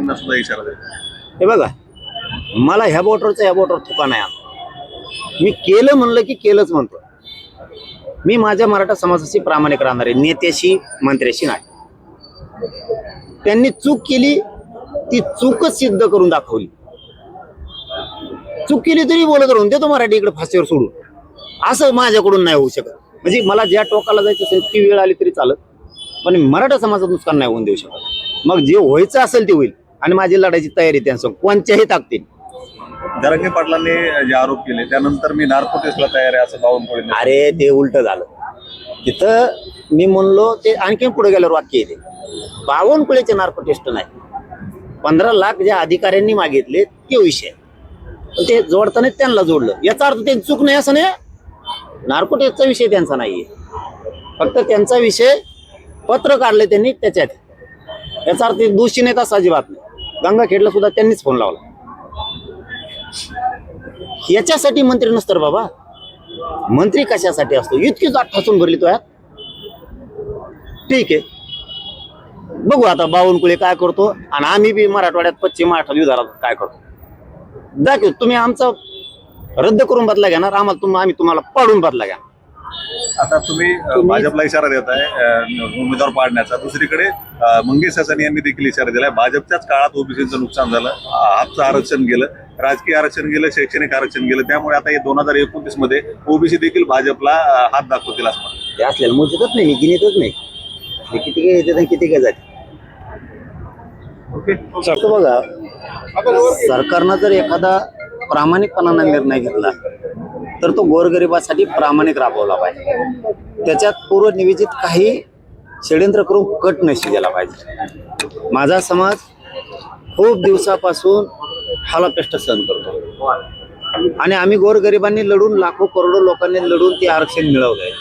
त्यांना सुद्धा इशारा द्यायचा. हे बघा, मला ह्या बोटवर थुका नाही आला. मी केलं म्हणलं की केलंच म्हणतो. मी माझ्या मराठा समाजाशी प्रामाणिक राहणार आहे, नेत्याशी मंत्र्याशी नाही. त्यांनी चूक केली, ती चूकच सिद्ध करून दाखवली. चूक केली तरी बोलत राहून देतो मराठी इकडे फाशीवर सोडून, असं माझ्याकडून नाही होऊ शकत. म्हणजे मला ज्या टोकाला जायचं असेल ती वेळ आली तरी चालत, पण मराठा समाजाचं नुकसान नाही होऊन देऊ शकत. मग जे व्हायचं असेल ते होईल आणि माझी लढायची तयारी त्यांचं कोणत्याही ताकदीने. जरांगे पाटलांनी जे आरोप केले त्यानंतर मी नार्कोटिक्सला तयार आहे असं बावनकुळे. अरे ते उलट झालं. तिथं मी म्हणलो ते आणखी पुढे गेल्यावर वाक्य येते, बावनकुळेचे नार्को टेस्ट नाही, 15 लाख ज्या अधिकाऱ्यांनी मागितले ते विषय ते जोडताना त्यांना जोडलं. याचा अर्थ त्यांची चूक नाही असं नाही. नार्को टेस्टचा विषय त्यांचा नाहीये, फक्त त्यांचा विषय पत्र काढले त्यांनी त्याच्यात. याचा अर्थ दोषी नाही असं अजिबात नाही. गंगाखेडला सुद्धा त्यांनीच फोन लावला. याच्यासाठी मंत्री नसतं रे बाबा. मंत्री कशासाठी असतो? इतकीच आठ ठासून भरली तो यात. ठीक आहे, बघू आता बावनकुळे काय करतो आणि आम्ही बी मराठवाड्यात पश्चिम महाराष्ट्र विधानात काय करतो दाखव. तुम्ही आमचा रद्द करून बदला घेणार, आम्ही तुम्हाला पाडून बदला घ्या. आता तुम्ही भाजपला इशारा देत आहे उमेदवार पाडण्याचा. दुसरीकडे मंगेश हसन यांनी देखील इशारा दिलाय. भाजपच्याच काळात ओबीसीचं नुकसान झालं, हातचं आरक्षण गेलं, राजकीय आरक्षण गेलं, शैक्षणिक आरक्षण गेलं. त्यामुळे आता हे 2029 मध्ये ओबीसी देखील भाजपला हात दाखवतील असं म्हणतात. ते असलेलं मोजतच नाही, मी गिनीतच नाही. हे किती काय येते किती काय जाते. ओके, बघा, सरकारनं जर एखादा प्रामाणिकपणाने निर्णय घेतला तर तो गोरगरिबासाठी प्रामाणिक राबवला पाहिजे. त्याच्यात पूर्वनियोजित काही षड्यंत्र करून कट नशी गेला पाहिजे. माझा समाज खूप दिवसापासून हालाकष्ट सहन करतो आणि आम्ही गोरगरिबांनी लढून, लाखो करोडो लोकांनी लढून ते आरक्षण मिळवलंय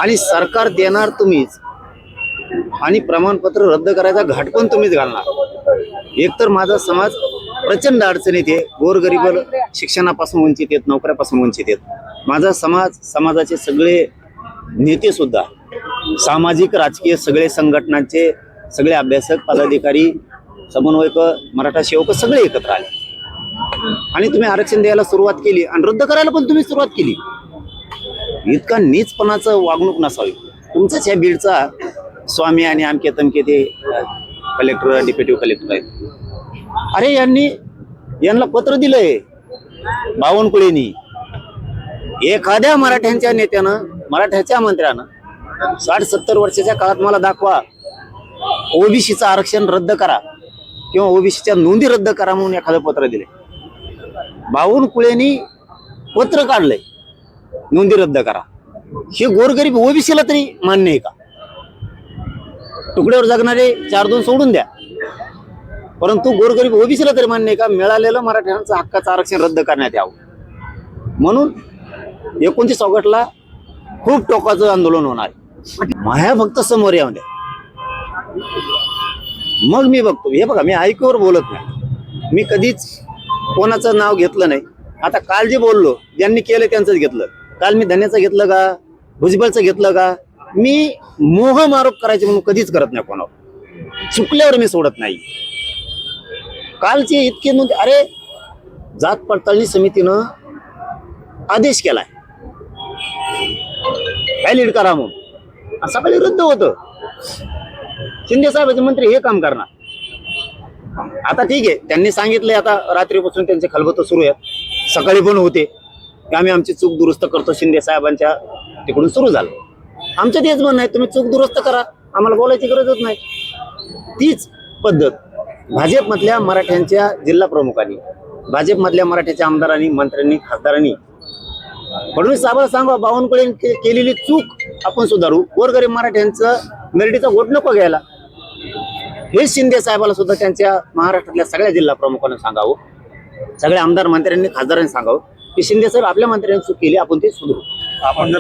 आणि सरकार देणार तुम्हीच आणि प्रमाणपत्र रद्द करायचा घाट पण तुम्हीच घालणार. एकतर माझा समाज प्रचंड अडचणीत आहे. गोरगरीब शिक्षणापासून वंचित आहेत, नोकऱ्यापासून वंचित आहेत. माझा समाज, समाजाचे सगळे नेते सुद्धा, सामाजिक राजकीय सगळे संघटनांचे सगळे अभ्यासक, पदाधिकारी, समन्वयक, मराठा सेवक सगळे एकत्र आले आणि तुम्ही आरक्षण द्यायला सुरुवात केली आणि रद्द करायला पण तुम्ही सुरुवात केली. इतका नीचपणाचं वागणूक नसावी. तुमच्याच ह्या बीडचा स्वामी आणि आमके तमके ते कलेक्टर, डेप्युटी कलेक्टर आहेत. अरे यांना पत्र दिलंय बावनकुळेनी. एखाद्या मराठ्यांच्या नेत्यानं, मराठ्याच्या मंत्र्यानं 60-70 वर्षाच्या काळात मला दाखवा ओबीसीचं आरक्षण रद्द करा किंवा ओबीसीच्या नोंदी रद्द करा म्हणून एखादं पत्र दिले. बावनकुळेनी पत्र काढलंय नोंदी रद्द करा. हे गोरगरीब ओबीसीला तरी मान्य आहे का? तुकड्यावर जगणारे 4-2 सोडून द्या, परंतु गोरगरीब ओबीसीला तरी मान्य आहे का मिळालेलं मराठ्यांचं हक्काचं आरक्षण रद्द करण्यात यावं? म्हणून 29 ऑगस्टला खूप टोकाचं आंदोलन होणार. माया फक्त समोर येऊन द्या, मग मी बघतो. हे बघा, मी ऐकूवर बोलत नाही, मी कधीच कोणाचं नाव घेतलं नाही. आता काल जे बोललो, ज्यांनी केलं त्यांचंच घेतलं. काल मी धन्याचं घेतलं का, भुजबळचं घेतलं का? मी मोहम आरोप करायचे म्हणून कधीच करत नाही कोणावर. चुकल्यावर मी सोडत नाही. कालचे इतके नोंद, अरे जात पडताळणी समितीनं आदेश केलाय व्हॅलिड करा म्हणून, सकाळी रद्द होतं. शिंदे साहेबांचे मंत्री हे काम करणार. आता ठीक आहे, त्यांनी सांगितलंय आता रात्रीपासून त्यांचे खलबत सुरू आहेत, सकाळी पण होते की आम्ही आमची चूक दुरुस्त करतो. शिंदे साहेबांच्या तिकडून सुरू झालं. आमचं तेच म्हणणं आहे, तुम्ही चूक दुरुस्त करा, आम्हाला बोलायची गरजच नाही. तीच पद्धत भाजपमधल्या मराठ्यांच्या जिल्हा प्रमुखांनी, भाजपमधल्या मराठ्याच्या आमदारांनी, मंत्र्यांनी, खासदारांनी फडणवीस साहेबांना सांगा बावनकुळे केलेली चूक आपण सुधारू, गोरगरीब मराठ्यांचं मेरिटीचा वोट नको घ्यायला. हे शिंदे साहेबाला सुद्धा त्यांच्या महाराष्ट्रातल्या सगळ्या जिल्हा प्रमुखांना सांगावं, सगळ्या आमदार, मंत्र्यांनी, खासदारांनी सांगावं की शिंदे साहेब आपल्या मंत्र्यांनी चूक केली, आपण ते सुधारू. आपण जर